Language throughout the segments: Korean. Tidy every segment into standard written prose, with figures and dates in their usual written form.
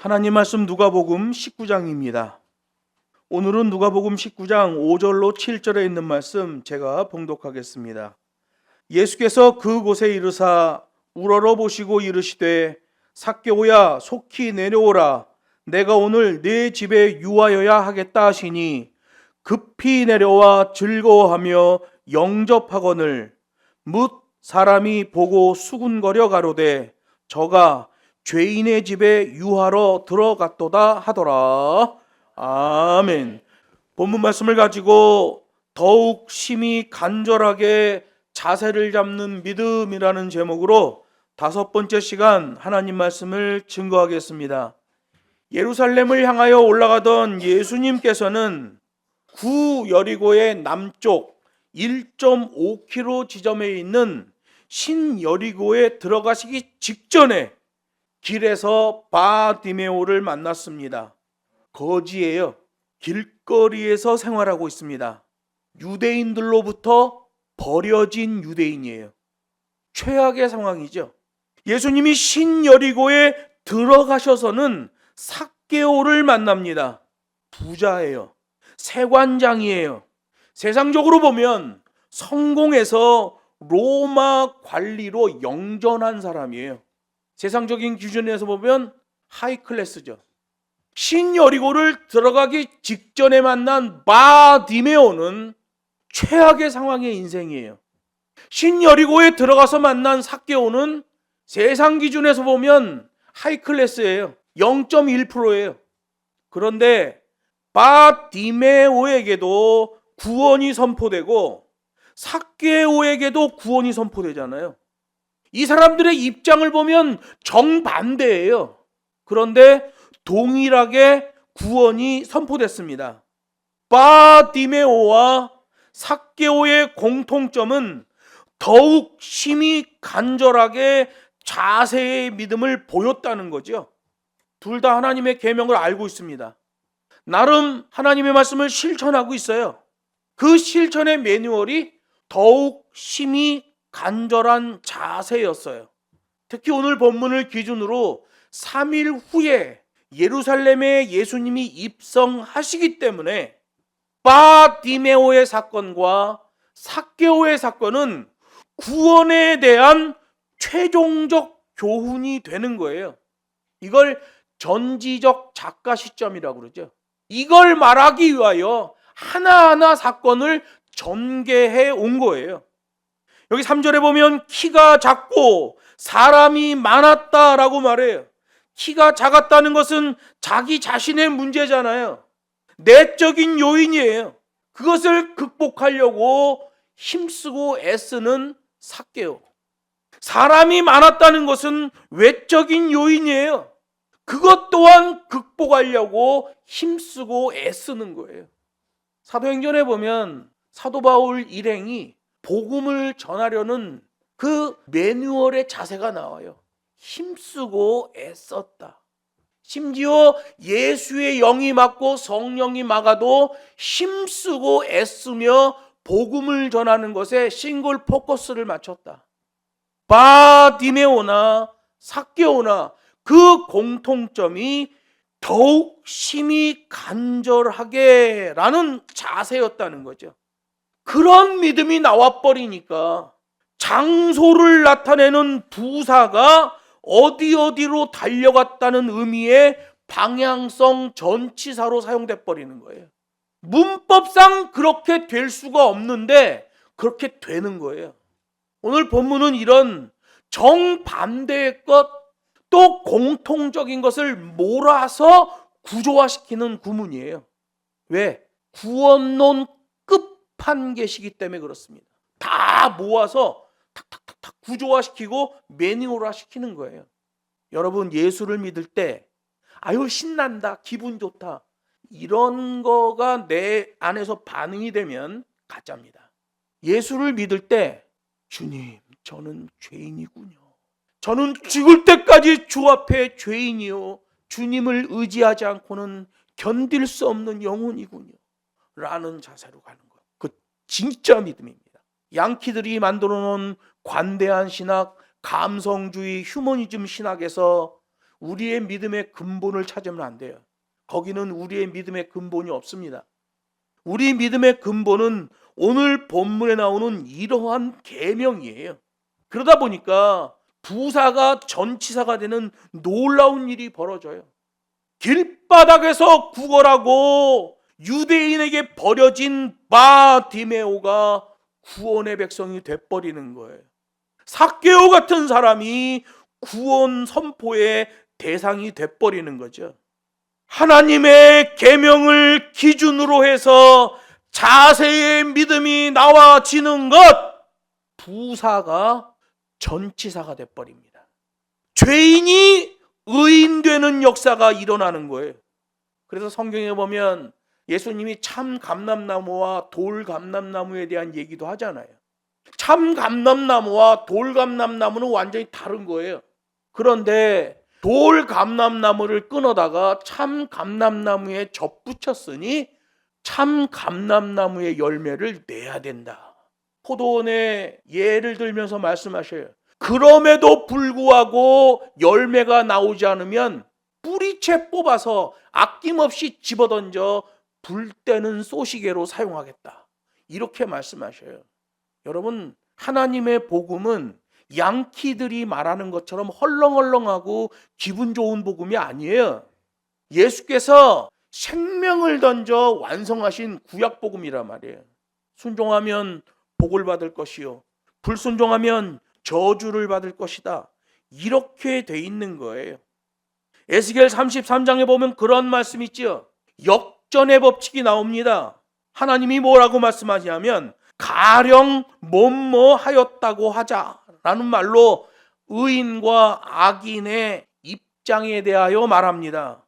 하나님 말씀 누가복음 19장입니다. 오늘은 누가복음 19장 5절로 7절에 있는 말씀 제가 봉독하겠습니다. 예수께서 그곳에 이르사 우러러 보시고 이르시되 삭개오야 속히 내려오라. 내가 오늘 네 집에 유하여야 하겠다 하시니 급히 내려와 즐거워하며 영접하거늘 뭇 사람이 보고 수군거려 가로되 저가 죄인의 집에 유하러 들어갔도다 하더라. 아멘. 본문 말씀을 가지고 더욱 심히 간절하게 자세를 잡는 믿음이라는 제목으로 5번째 시간 하나님 말씀을 증거하겠습니다. 예루살렘을 향하여 올라가던 예수님께서는 구여리고의 남쪽 1.5km 지점에 있는 신여리고에 들어가시기 직전에 길에서 바디메오를 만났습니다. 거지예요. 길거리에서 생활하고 있습니다. 유대인들로부터 버려진 유대인이에요. 최악의 상황이죠. 예수님이 신여리고에 들어가셔서는 삭개오를 만납니다. 부자예요. 세관장이에요. 세상적으로 보면 성공해서 로마 관리로 영전한 사람이에요. 세상적인 기준에서 보면 하이클래스죠. 신여리고를 들어가기 직전에 만난 바디메오는 최악의 상황의 인생이에요. 신여리고에 들어가서 만난 삭개오는 세상 기준에서 보면 하이클래스예요. 0.1%예요. 그런데 바디메오에게도 구원이 선포되고 삭개오에게도 구원이 선포되잖아요. 이 사람들의 입장을 보면 정반대예요. 그런데 동일하게 구원이 선포됐습니다. 바디메오와 삭개오의 공통점은 더욱 심히 간절하게 자세의 믿음을 보였다는 거죠. 둘 다 하나님의 계명을 알고 있습니다. 나름 하나님의 말씀을 실천하고 있어요. 그 실천의 매뉴얼이 더욱 심히 간절한 자세였어요. 특히 오늘 본문을 기준으로 3일 후에 예루살렘에 예수님이 입성하시기 때문에 바디메오의 사건과 삭개오의 사건은 구원에 대한 최종적 교훈이 되는 거예요. 이걸 전지적 작가 시점이라고 그러죠. 이걸 말하기 위하여 하나하나 사건을 전개해 온 거예요. 여기 3절에 보면 키가 작고 사람이 많았다라고 말해요. 키가 작았다는 것은 자기 자신의 문제잖아요. 내적인 요인이에요. 그것을 극복하려고 힘쓰고 애쓰는 삭개오. 사람이 많았다는 것은 외적인 요인이에요. 그것 또한 극복하려고 힘쓰고 애쓰는 거예요. 사도행전에 보면 사도 바울 일행이 복음을 전하려는 그 매뉴얼의 자세가 나와요. 힘쓰고 애썼다. 심지어 예수의 영이 막고 성령이 막아도 힘쓰고 애쓰며 복음을 전하는 것에 싱글 포커스를 맞췄다. 바디메오나 삭개오나 그 공통점이 더욱 심히 간절하게 라는 자세였다는 거죠. 그런 믿음이 나와버리니까 장소를 나타내는 부사가 어디로 달려갔다는 의미의 방향성 전치사로 사용돼 버리는 거예요. 문법상 그렇게 될 수가 없는데 그렇게 되는 거예요. 오늘 본문은 이런 정반대의 것 또 공통적인 것을 몰아서 구조화시키는 구문이에요. 왜? 구원론 끝판계시기 때문에 그렇습니다. 다 모아서 탁탁탁탁 구조화시키고 매뉴얼화시키는 거예요. 여러분, 예수를 믿을 때 아유 신난다, 기분 좋다, 이런 거가 내 안에서 반응이 되면 가짜입니다. 예수를 믿을 때 주님, 저는 죄인이군요. 저는 죽을 때까지 주 앞에 죄인이요, 주님을 의지하지 않고는 견딜 수 없는 영혼이군요 라는 자세로 가는 거예요. 그 진짜 믿음입니다. 양키들이 만들어 놓은 관대한 신학, 감성주의, 휴머니즘 신학에서 우리의 믿음의 근본을 찾으면 안 돼요. 거기는 우리의 믿음의 근본이 없습니다. 우리 믿음의 근본은 오늘 본문에 나오는 이러한 계명이에요. 그러다 보니까 부사가 전치사가 되는 놀라운 일이 벌어져요. 길바닥에서 구걸하고 유대인에게 버려진 바디메오가 구원의 백성이 돼버리는 거예요. 삭개오 같은 사람이 구원 선포의 대상이 돼버리는 거죠. 하나님의 계명을 기준으로 해서 자세의 믿음이 나와지는 것, 부사가 전치사가 돼버립니다. 죄인이 의인되는 역사가 일어나는 거예요. 그래서 성경에 보면 예수님이 참 감람나무와 돌 감람나무에 대한 얘기도 하잖아요. 참 감람나무와 돌 감람나무는 완전히 다른 거예요. 그런데 돌 감람나무를 끊어다가 참 감람나무에 접붙였으니 참 감람나무의 열매를 내야 된다. 포도원의 예를 들면서 말씀하셔요. 그럼에도 불구하고 열매가 나오지 않으면 뿌리채 뽑아서 아낌없이 집어던져 불 때는 쏘시개로 사용하겠다. 이렇게 말씀하셔요. 여러분, 하나님의 복음은 양키들이 말하는 것처럼 헐렁헐렁하고 기분 좋은 복음이 아니에요. 예수께서 생명을 던져 완성하신 구약 복음이란 말이에요. 순종하면 복을 받을 것이요, 불순종하면 저주를 받을 것이다. 이렇게 돼 있는 거예요. 에스겔 33장에 보면 그런 말씀이 있지요. 역전의 법칙이 나옵니다. 하나님이 뭐라고 말씀하시냐면 가령 뭐뭐 하였다고 하자라는 말로 의인과 악인의 입장에 대하여 말합니다.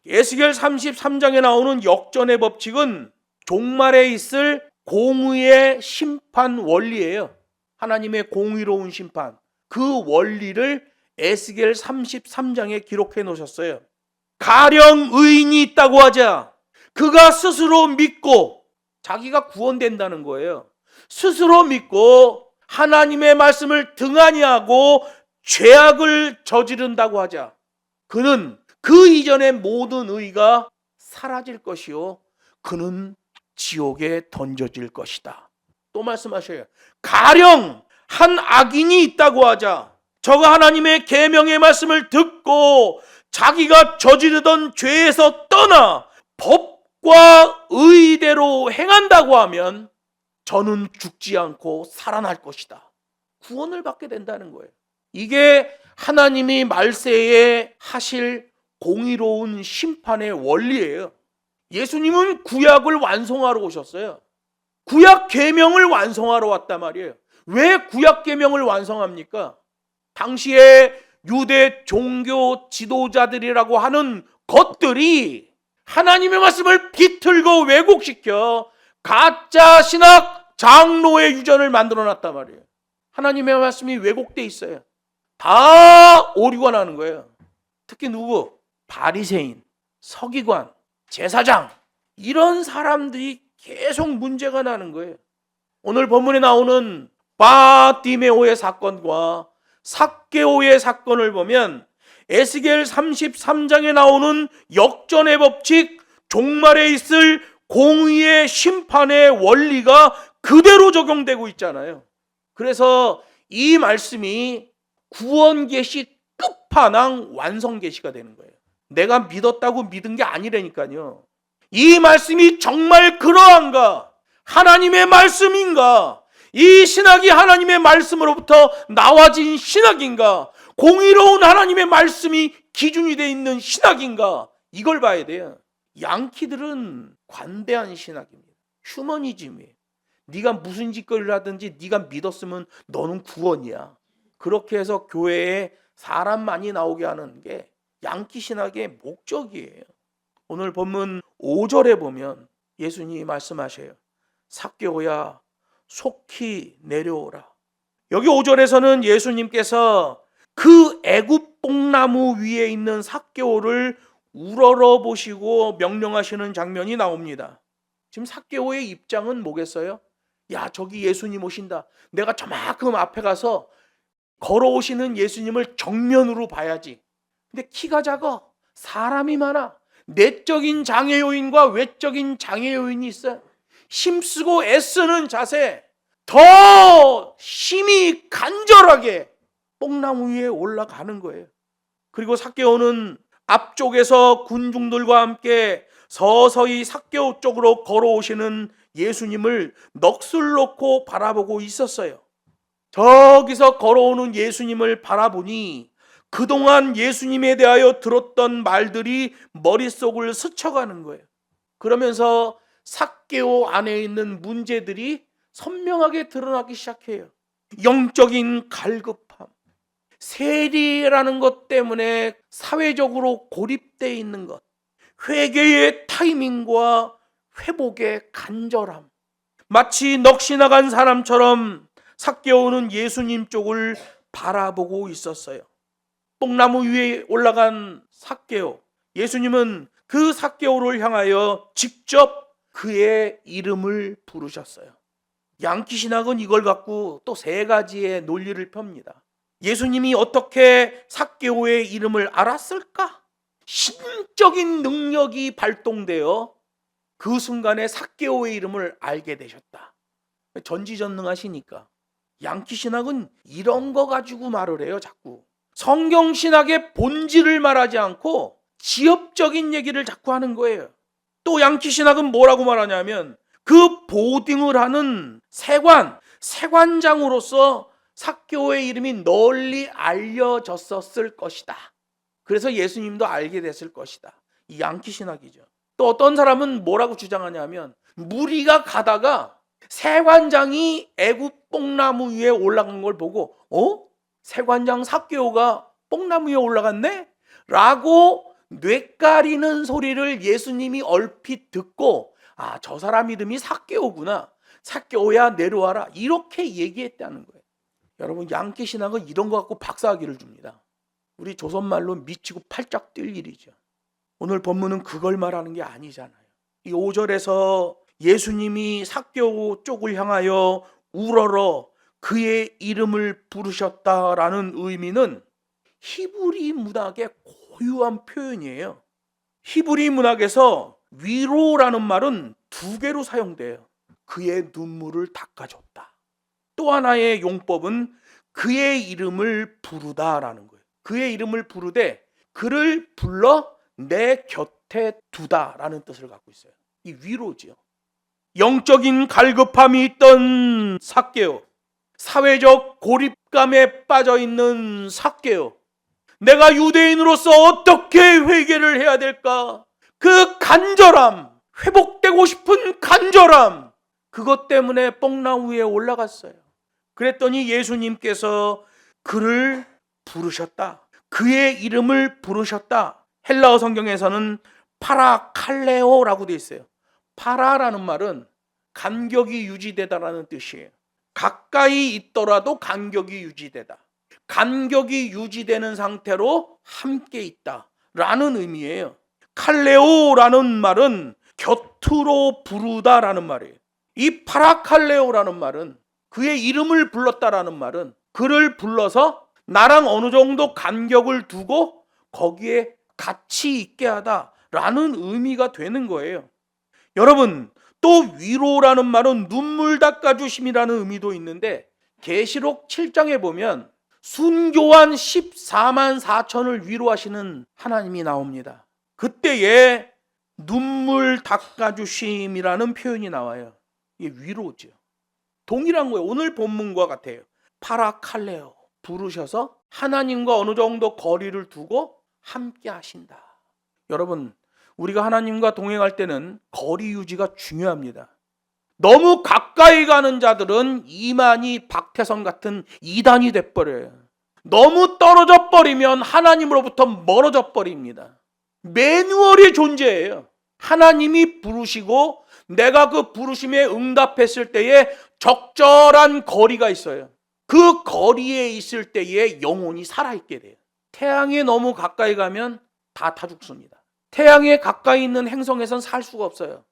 에스겔 33장에 나오는 역전의 법칙은 종말에 있을 공의의 심판 원리예요. 하나님의 공의로운 심판, 그 원리를 에스겔 33장에 기록해 놓으셨어요. 가령 의인이 있다고 하자. 그가 스스로 믿고, 자기가 구원된다는 거예요. 스스로 믿고 하나님의 말씀을 등한히 하고 죄악을 저지른다고 하자. 그는 그 이전의 모든 의가 사라질 것이요, 그는 지옥에 던져질 것이다. 또 말씀하셔요. 가령 한 악인이 있다고 하자. 저가 하나님의 계명의 말씀을 듣고 자기가 저지르던 죄에서 떠나 법과 의대로 행한다고 하면 저는 죽지 않고 살아날 것이다. 구원을 받게 된다는 거예요. 이게 하나님이 말세에 하실 공의로운 심판의 원리예요. 예수님은 구약을 완성하러 오셨어요. 구약 계명을 완성하러 왔단 말이에요. 왜 구약 계명을 완성합니까? 당시에 유대 종교 지도자들이라고 하는 것들이 하나님의 말씀을 비틀고 왜곡시켜 가짜 신학 장로의 유전을 만들어 놨단 말이에요. 하나님의 말씀이 왜곡돼 있어요. 다 오류가 나는 거예요. 특히 누구? 바리새인, 서기관, 제사장, 이런 사람들이 계속 문제가 나는 거예요. 오늘 본문에 나오는 바디메오의 사건과 삭개오의 사건을 보면 에스겔 33장에 나오는 역전의 법칙, 종말에 있을 공의의 심판의 원리가 그대로 적용되고 있잖아요. 그래서 이 말씀이 구원 계시 끝판왕 완성 계시가 되는 거예요. 내가 믿었다고 믿은 게 아니라니까요. 이 말씀이 정말 그러한가? 하나님의 말씀인가? 이 신학이 하나님의 말씀으로부터 나와진 신학인가? 공의로운 하나님의 말씀이 기준이 되어 있는 신학인가? 이걸 봐야 돼요. 양키들은 관대한 신학입니다. 휴머니즘이에요. 네가 무슨 짓거리를 하든지 네가 믿었으면 너는 구원이야. 그렇게 해서 교회에 사람 많이 나오게 하는 게 양키 신학의 목적이에요. 오늘 본문 5절에 보면 예수님이 말씀하셔요. 삭개오야 속히 내려오라. 여기 5절에서는 예수님께서 그 애굽 뽕나무 위에 있는 삭개오를 우러러 보시고 명령하시는 장면이 나옵니다. 지금 삭개오의 입장은 뭐겠어요? 야, 저기 예수님 오신다. 내가 저만큼 앞에 가서 걸어오시는 예수님을 정면으로 봐야지. 근데 키가 작아. 사람이 많아. 내적인 장애 요인과 외적인 장애 요인이 있어요. 힘쓰고 애쓰는 자세, 더 힘이 간절하게 뽕나무 위에 올라가는 거예요. 그리고 삭개오는 앞쪽에서 군중들과 함께 서서히 삭개오 쪽으로 걸어오시는 예수님을 넋을 놓고 바라보고 있었어요. 저기서 걸어오는 예수님을 바라보니 그동안 예수님에 대하여 들었던 말들이 머릿속을 스쳐가는 거예요. 그러면서 삭개오 안에 있는 문제들이 선명하게 드러나기 시작해요. 영적인 갈급함, 세리라는 것 때문에 사회적으로 고립되어 있는 것, 회개의 타이밍과 회복의 간절함, 마치 넋이 나간 사람처럼 삭개오는 예수님 쪽을 바라보고 있었어요. 뽕나무 위에 올라간 삭개오, 예수님은 그 삭개오를 향하여 직접 그의 이름을 부르셨어요. 양키 신학은 이걸 갖고 또 세 가지의 논리를 펴니다. 예수님이 어떻게 삭개오의 이름을 알았을까? 신적인 능력이 발동되어 그 순간에 삭개오의 이름을 알게 되셨다. 전지전능하시니까. 양키 신학은 이런 거 가지고 말을 해요, 자꾸. 성경 신학의 본질을 말하지 않고 지엽적인 얘기를 자꾸 하는 거예요. 또 양키 신학은 뭐라고 말하냐면 그 보딩을 하는 세관장으로서 삭개오의 이름이 널리 알려졌었을 것이다. 그래서 예수님도 알게 됐을 것이다. 이 양키 신학이죠. 또 어떤 사람은 뭐라고 주장하냐면 무리가 가다가 세관장이 애굽 뽕나무 위에 올라간 걸 보고 세관장 삭개오가 뽕나무 위에 올라갔네? 라고 뇌까리는 소리를 예수님이 얼핏 듣고 저 사람 이름이 삭개오구나. 삭개오야 내려와라. 이렇게 얘기했다는 거예요. 여러분 양키 신학은 이런 거 갖고 박사학위를 줍니다. 우리 조선말로 미치고 팔짝 뛸 일이죠. 오늘 본문은 그걸 말하는 게 아니잖아요. 이 5절에서 예수님이 삭개오 쪽을 향하여 우러러 그의 이름을 부르셨다라는 의미는 히브리 문학의 고유한 표현이에요. 히브리 문학에서 위로라는 말은 두 개로 사용돼요. 그의 눈물을 닦아줬다. 또 하나의 용법은 그의 이름을 부르다라는 거예요. 그의 이름을 부르되 그를 불러 내 곁에 두다라는 뜻을 갖고 있어요. 이 위로지요. 영적인 갈급함이 있던 삭개오, 사회적 고립감에 빠져 있는 삭개오, 내가 유대인으로서 어떻게 회개를 해야 될까? 그 간절함, 회복되고 싶은 간절함, 그것 때문에 뽕나무 위에 올라갔어요. 그랬더니 예수님께서 그를 부르셨다. 그의 이름을 부르셨다. 헬라어 성경에서는 파라칼레오라고 되어 있어요. 파라라는 말은 간격이 유지되다라는 뜻이에요. 가까이 있더라도 간격이 유지되다. 간격이 유지되는 상태로 함께 있다라는 의미예요. 칼레오라는 말은 곁으로 부르다라는 말이에요. 이 파라칼레오라는 말은 그의 이름을 불렀다라는 말은 그를 불러서 나랑 어느 정도 간격을 두고 거기에 같이 있게 하다라는 의미가 되는 거예요. 여러분, 또 위로라는 말은 눈물 닦아주심이라는 의미도 있는데 계시록 7장에 보면 순교한 14만 4천을 위로하시는 하나님이 나옵니다. 그때에 눈물 닦아주심이라는 표현이 나와요. 이게 위로죠. 동일한 거예요. 오늘 본문과 같아요. 파라칼레오, 부르셔서 하나님과 어느 정도 거리를 두고 함께 하신다. 여러분, 우리가 하나님과 동행할 때는 거리 유지가 중요합니다. 너무 가까이 가는 자들은 이만희, 박태선 같은 이단이 돼버려요. 너무 떨어져 버리면 하나님으로부터 멀어져 버립니다. 매뉴얼이 존재해요. 하나님이 부르시고 내가 그 부르심에 응답했을 때에 적절한 거리가 있어요. 그 거리에 있을 때에 영혼이 살아있게 돼요. 태양에 너무 가까이 가면 다 죽습니다. 태양에 가까이 있는 행성에선 살 수가 없어요.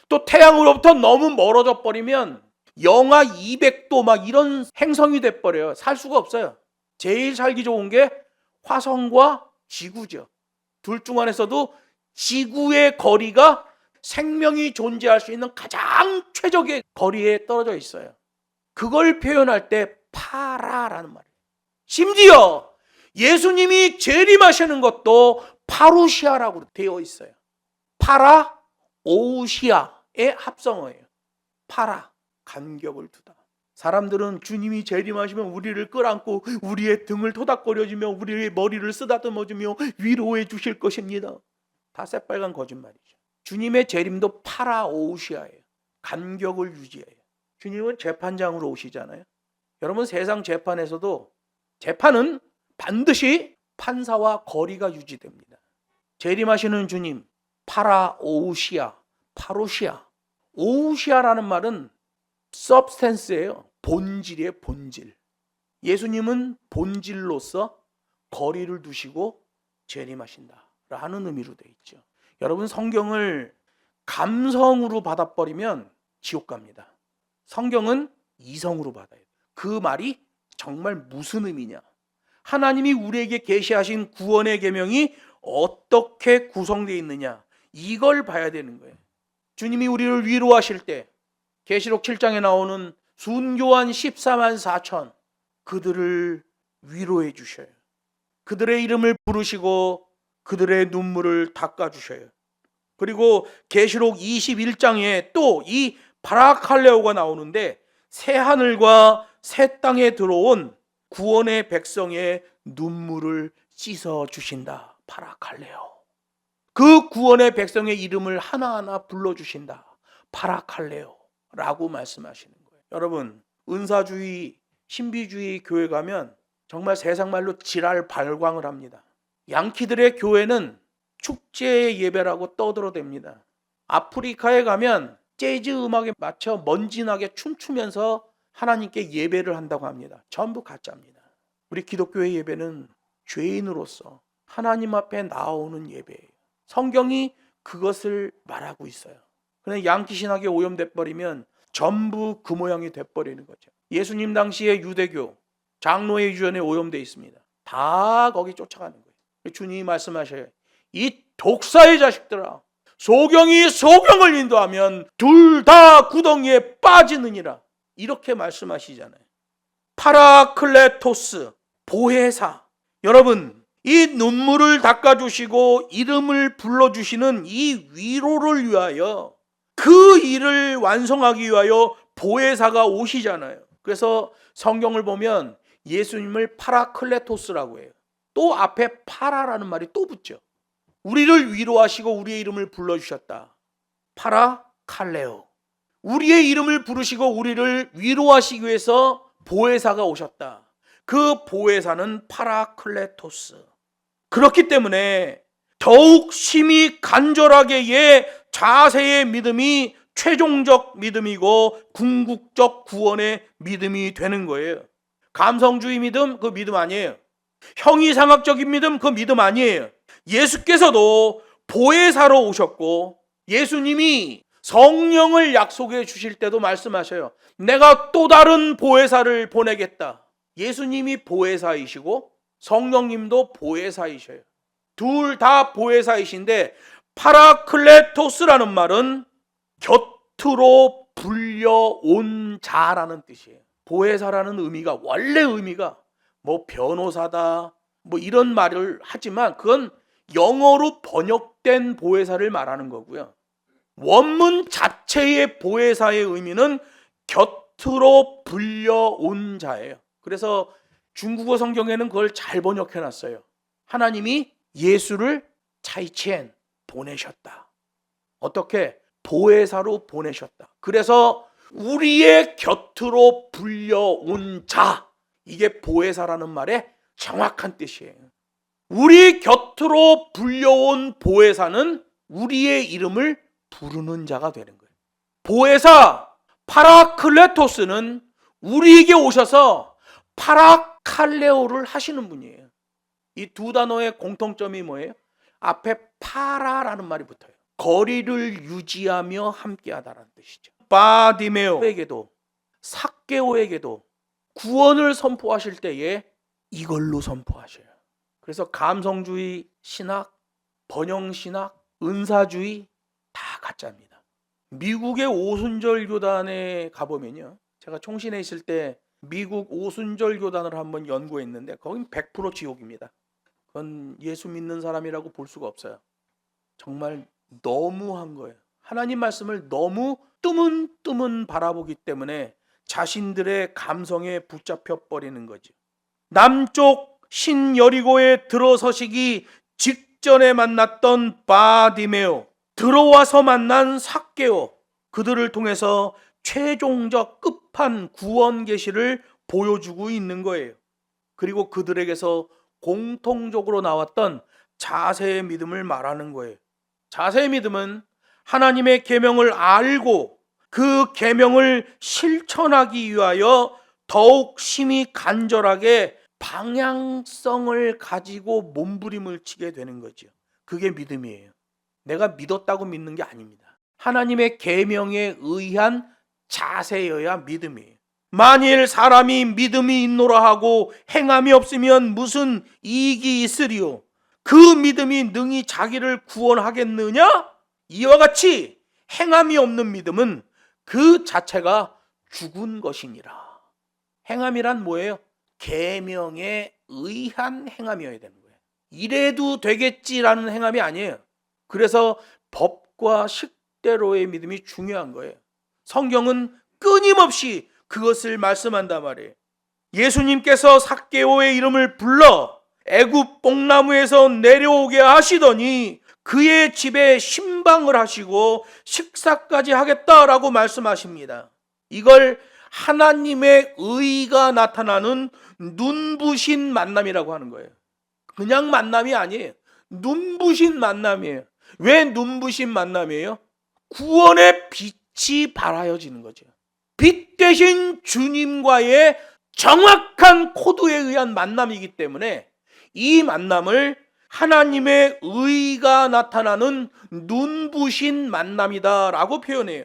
또 태양으로부터 너무 멀어져 버리면 영하 200도 막 이런 행성이 돼버려요. 살 수가 없어요. 제일 살기 좋은 게 화성과 지구죠. 둘 중 안에서도 지구의 거리가 생명이 존재할 수 있는 가장 최적의 거리에 떨어져 있어요. 그걸 표현할 때 파라라는 말이에요. 심지어 예수님이 재림하시는 것도 파루시아라고 되어 있어요. 파라, 오우시아의 합성어예요. 파라, 간격을 두다. 사람들은 주님이 재림하시면 우리를 끌안고 우리의 등을 토닥거려주며 우리의 머리를 쓰다듬어주며 위로해 주실 것입니다. 다 새빨간 거짓말이죠. 주님의 재림도 파라오우시아예요. 간격을 유지해요. 주님은 재판장으로 오시잖아요. 여러분, 세상 재판에서도 재판은 반드시 판사와 거리가 유지됩니다. 재림하시는 주님, 파라오우시아, 파루시아. 오우시아라는 말은 substance예요. 본질이에요, 본질. 예수님은 본질로서 거리를 두시고 재림하신다라는 의미로 되어 있죠. 여러분, 성경을 감성으로 받아버리면 지옥 갑니다. 성경은 이성으로 받아야 돼요. 그 말이 정말 무슨 의미냐? 하나님이 우리에게 계시하신 구원의 계명이 어떻게 구성되어 있느냐, 이걸 봐야 되는 거예요. 주님이 우리를 위로하실 때 계시록 7장에 나오는 순교한 14만 4천, 그들을 위로해 주셔요. 그들의 이름을 부르시고 그들의 눈물을 닦아주셔요. 그리고 계시록 21장에 또 이 바라칼레오가 나오는데 새 하늘과 새 땅에 들어온 구원의 백성의 눈물을 씻어 주신다. 바라칼레오. 그 구원의 백성의 이름을 하나하나 불러주신다. 바라칼레오 라고 말씀하시는 거예요. 여러분, 은사주의, 신비주의 교회 가면 정말 세상 말로 지랄 발광을 합니다. 양키들의 교회는 축제 예배라고 떠들어댑니다. 아프리카에 가면 재즈 음악에 맞춰 먼지나게 춤추면서 하나님께 예배를 한다고 합니다. 전부 가짜입니다. 우리 기독교의 예배는 죄인으로서 하나님 앞에 나오는 예배예요. 성경이 그것을 말하고 있어요. 그냥 양키 신학에 오염돼 버리면 전부 그 모양이 돼버리는 거죠. 예수님 당시의 유대교 장로의 유전에 오염돼 있습니다. 다 거기 쫓아가는 거예요. 주님이 말씀하셔요. 이 독사의 자식들아, 소경이 소경을 인도하면 둘 다 구덩이에 빠지느니라. 이렇게 말씀하시잖아요. 파라클레토스, 보혜사. 여러분, 이 눈물을 닦아주시고 이름을 불러주시는 이 위로를 위하여, 그 일을 완성하기 위하여 보혜사가 오시잖아요. 그래서 성경을 보면 예수님을 파라클레토스라고 해요. 또 앞에 파라라는 말이 또 붙죠. 우리를 위로하시고 우리의 이름을 불러주셨다. 파라칼레오. 우리의 이름을 부르시고 우리를 위로하시기 위해서 보혜사가 오셨다. 그 보혜사는 파라클레토스. 그렇기 때문에 더욱 심히 간절하게의 자세의 믿음이 최종적 믿음이고 궁극적 구원의 믿음이 되는 거예요. 감성주의 믿음, 그 믿음 아니에요. 형이상학적인 믿음, 그 믿음 아니에요. 예수께서도 보혜사로 오셨고 예수님이 성령을 약속해 주실 때도 말씀하셔요. 내가 또 다른 보혜사를 보내겠다. 예수님이 보혜사이시고 성령님도 보혜사이셔요. 둘 다 보혜사이신데 파라클레토스라는 말은 곁으로 불려온 자라는 뜻이에요. 보혜사라는 의미가, 원래 의미가 뭐 변호사다 뭐 이런 말을 하지만 그건 영어로 번역된 보혜사를 말하는 거고요. 원문 자체의 보혜사의 의미는 곁으로 불려온 자예요. 그래서 중국어 성경에는 그걸 잘 번역해 놨어요. 하나님이 예수를 차이첸 보내셨다. 어떻게? 보혜사로 보내셨다. 그래서 우리의 곁으로 불려온 자, 이게 보혜사라는 말의 정확한 뜻이에요. 우리 곁으로 불려온 보혜사는 우리의 이름을 부르는 자가 되는 거예요. 보혜사 파라클레토스는 우리에게 오셔서 파라칼레오를 하시는 분이에요. 이 두 단어의 공통점이 뭐예요? 앞에 파라라는 말이 붙어요. 거리를 유지하며 함께하다라는 뜻이죠. 바디메오에게도 삭개오에게도 구원을 선포하실 때에 이걸로 선포하셔요. 그래서 감성주의 신학, 번영신학, 은사주의 다 가짜입니다. 미국의 오순절 교단에 가보면요, 제가 총신에 있을 때 미국 오순절 교단을 한번 연구했는데 거긴 100% 지옥입니다. 그건 예수 믿는 사람이라고 볼 수가 없어요. 정말 너무한 거예요. 하나님 말씀을 너무 뜨문뜨문 바라보기 때문에 자신들의 감성에 붙잡혀 버리는 거죠. 남쪽 신여리고에 들어서시기 직전에 만났던 바디메오, 들어와서 만난 삭개오, 그들을 통해서 최종적 끝판 구원 계시를 보여주고 있는 거예요. 그리고 그들에게서 공통적으로 나왔던 자세의 믿음을 말하는 거예요. 자세의 믿음은 하나님의 계명을 알고 그 계명을 실천하기 위하여 더욱 심히 간절하게 방향성을 가지고 몸부림을 치게 되는 거죠. 그게 믿음이에요. 내가 믿었다고 믿는 게 아닙니다. 하나님의 계명에 의한 자세여야 믿음이에요. 만일 사람이 믿음이 있노라 하고 행함이 없으면 무슨 이익이 있으리요? 그 믿음이 능히 자기를 구원하겠느냐? 이와 같이 행함이 없는 믿음은 그 자체가 죽은 것이니라. 행함이란 뭐예요? 계명에 의한 행함이어야 되는 거예요. 이래도 되겠지라는 행함이 아니에요. 그래서 법과 식대로의 믿음이 중요한 거예요. 성경은 끊임없이 그것을 말씀한단 말이에요. 예수님께서 삭개오의 이름을 불러 애굽 뽕나무에서 내려오게 하시더니 그의 집에 신방을 하시고 식사까지 하겠다라고 말씀하십니다. 이걸 하나님의 의가 나타나는 눈부신 만남이라고 하는 거예요. 그냥 만남이 아니에요. 눈부신 만남이에요. 왜 눈부신 만남이에요? 구원의 빛이 발하여지는 거죠. 빛 대신 주님과의 정확한 코드에 의한 만남이기 때문에 이 만남을 하나님의 의가 나타나는 눈부신 만남이다라고 표현해요.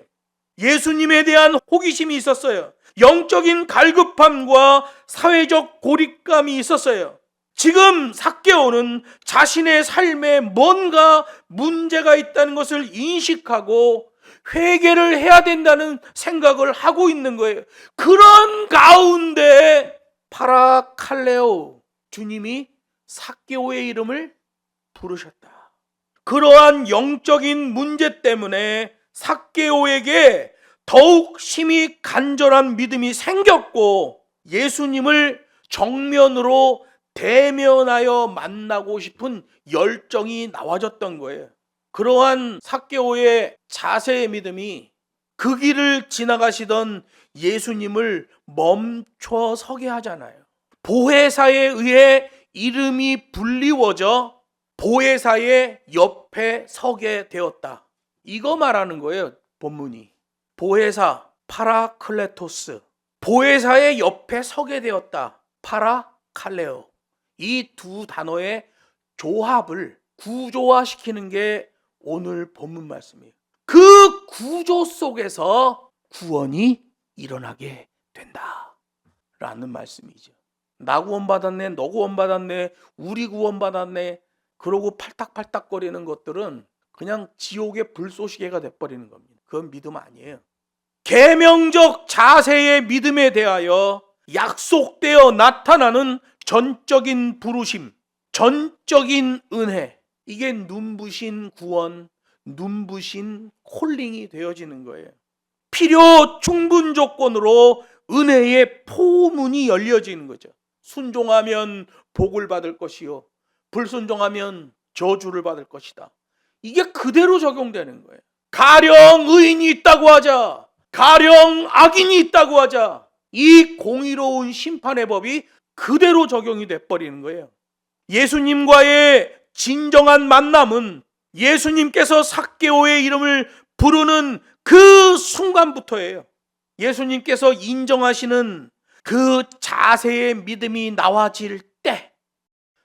예수님에 대한 호기심이 있었어요. 영적인 갈급함과 사회적 고립감이 있었어요. 지금 삭개오는 자신의 삶에 뭔가 문제가 있다는 것을 인식하고 회개를 해야 된다는 생각을 하고 있는 거예요. 그런 가운데 파라칼레오, 주님이 삭개오의 이름을 부르셨다. 그러한 영적인 문제 때문에 삭개오에게 더욱 심히 간절한 믿음이 생겼고 예수님을 정면으로 대면하여 만나고 싶은 열정이 나와졌던 거예요. 그러한 삭개오의 자세의 믿음이 그 길을 지나가시던 예수님을 멈춰 서게 하잖아요. 보혜사에 의해 이름이 불리워져 보혜사의 옆에 서게 되었다. 이거 말하는 거예요, 본문이. 보혜사, 파라클레토스. 보혜사의 옆에 서게 되었다. 파라칼레오. 이 두 단어의 조합을 구조화시키는 게 오늘 본문 말씀이에요. 그 구조 속에서 구원이 일어나게 된다 라는 말씀이죠. 나 구원받았네, 너 구원받았네, 우리 구원받았네 그러고 팔딱팔딱거리는 것들은 그냥 지옥의 불쏘시개가 돼버리는 겁니다. 그건 믿음 아니에요. 계명적 자세의 믿음에 대하여 약속되어 나타나는 전적인 부르심, 전적인 은혜, 이게 눈부신 구원, 눈부신 콜링이 되어지는 거예요. 필요 충분 조건으로 은혜의 포문이 열려지는 거죠. 순종하면 복을 받을 것이요, 불순종하면 저주를 받을 것이다. 이게 그대로 적용되는 거예요. 가령 의인이 있다고 하자, 가령 악인이 있다고 하자, 이 공의로운 심판의 법이 그대로 적용이 돼버리는 거예요. 예수님과의 진정한 만남은 예수님께서 삭개오의 이름을 부르는 그 순간부터예요. 예수님께서 인정하시는 그 자세의 믿음이 나와질 때,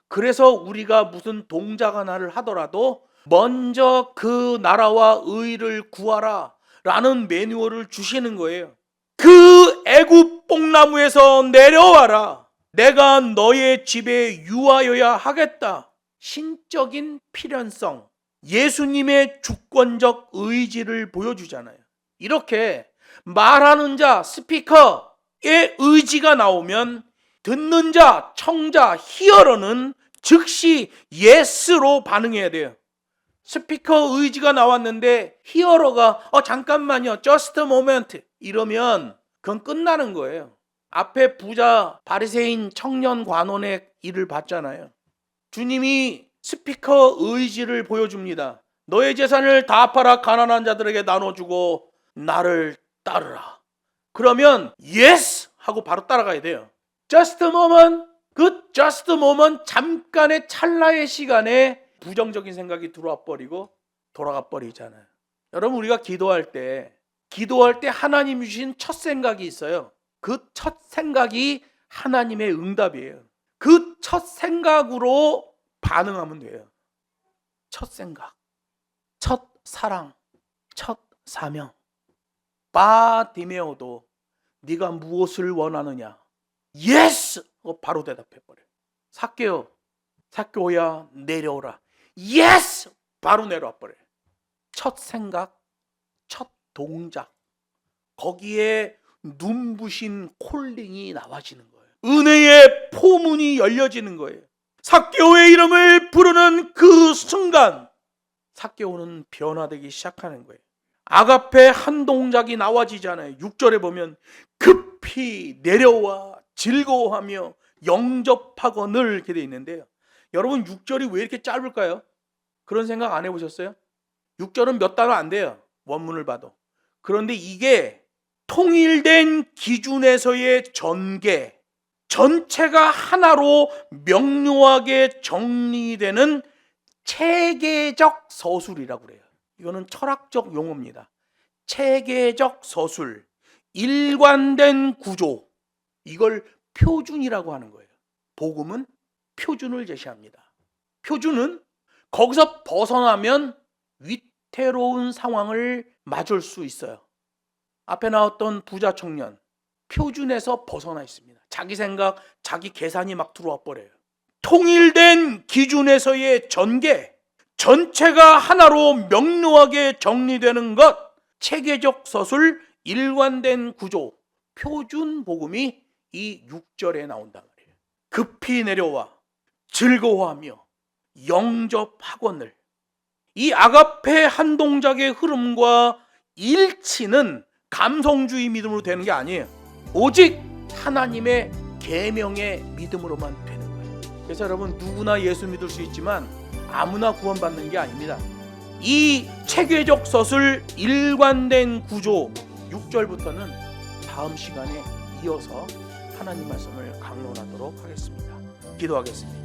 그래서 우리가 무슨 동작 하나를 하더라도 먼저 그 나라와 의를 구하라 라는 매뉴얼을 주시는 거예요. 그 애굽 뽕나무에서 내려와라. 내가 너의 집에 유하여야 하겠다. 신적인 필연성, 예수님의 주권적 의지를 보여주잖아요. 이렇게 말하는 자, 스피커의 의지가 나오면 듣는 자, 청자, 히어러는 즉시 예스로 반응해야 돼요. 스피커 의지가 나왔는데 히어러가 잠깐만요, just a moment 이러면 그건 끝나는 거예요. 앞에 부자 바리새인 청년 관원의 일을 봤잖아요. 주님이 스피커 의지를 보여줍니다. 너의 재산을 다 팔아 가난한 자들에게 나눠주고 나를 따르라. 그러면 yes 하고 바로 따라가야 돼요. just a moment, 그 just a moment, 잠깐의 찰나의 시간에 부정적인 생각이 들어와 버리고 돌아가 버리잖아요. 여러분, 우리가 기도할 때 하나님 주신 첫 생각이 있어요. 그 첫 생각이 하나님의 응답이에요. 그 첫 생각으로 반응하면 돼요. 첫 생각, 첫 사랑, 첫 사명. 바디메오도 네가 무엇을 원하느냐? 예스! 바로 대답해버려요. 삭개오야 내려오라. 예스! 바로 내려와 버려요. 첫 생각, 첫 동작, 거기에 눈부신 콜링이 나와지는 거예요. 은혜의 포문이 열려지는 거예요. 삭개오의 이름을 부르는 그 순간 삭개오는 변화되기 시작하는 거예요. 아가페 한 동작이 나와지잖아요. 6절에 보면 급히 내려와 즐거워하며 영접하거늘 이렇게 돼 있는데요. 여러분, 6절이 왜 이렇게 짧을까요? 그런 생각 안 해보셨어요? 6절은 몇 단어 안 돼요, 원문을 봐도. 그런데 이게 통일된 기준에서의 전개, 전체가 하나로 명료하게 정리되는 체계적 서술이라고 그래요. 이거는 철학적 용어입니다. 체계적 서술, 일관된 구조, 이걸 표준이라고 하는 거예요. 복음은 표준을 제시합니다. 표준은 거기서 벗어나면 위태로운 상황을 맞을 수 있어요. 앞에 나왔던 부자 청년, 표준에서 벗어나 있습니다. 자기 생각, 자기 계산이 막 들어와 버려요. 통일된 기준에서의 전개, 전체가 하나로 명료하게 정리되는 것, 체계적 서술, 일관된 구조, 표준 복음이 이 6절에 나온단 말이에요. 급히 내려와 즐거워하며 영접하거늘. 이 아가페 한 동작의 흐름과 일치는 감성주의 믿음으로 되는 게 아니에요. 오직 하나님의 계명의 믿음으로만 되는 거예요. 그래서 여러분, 누구나 예수 믿을 수 있지만 아무나 구원받는 게 아닙니다. 이 체계적 서술, 일관된 구조, 6절부터는 다음 시간에 이어서 하나님 말씀을 강론하도록 하겠습니다. 기도하겠습니다.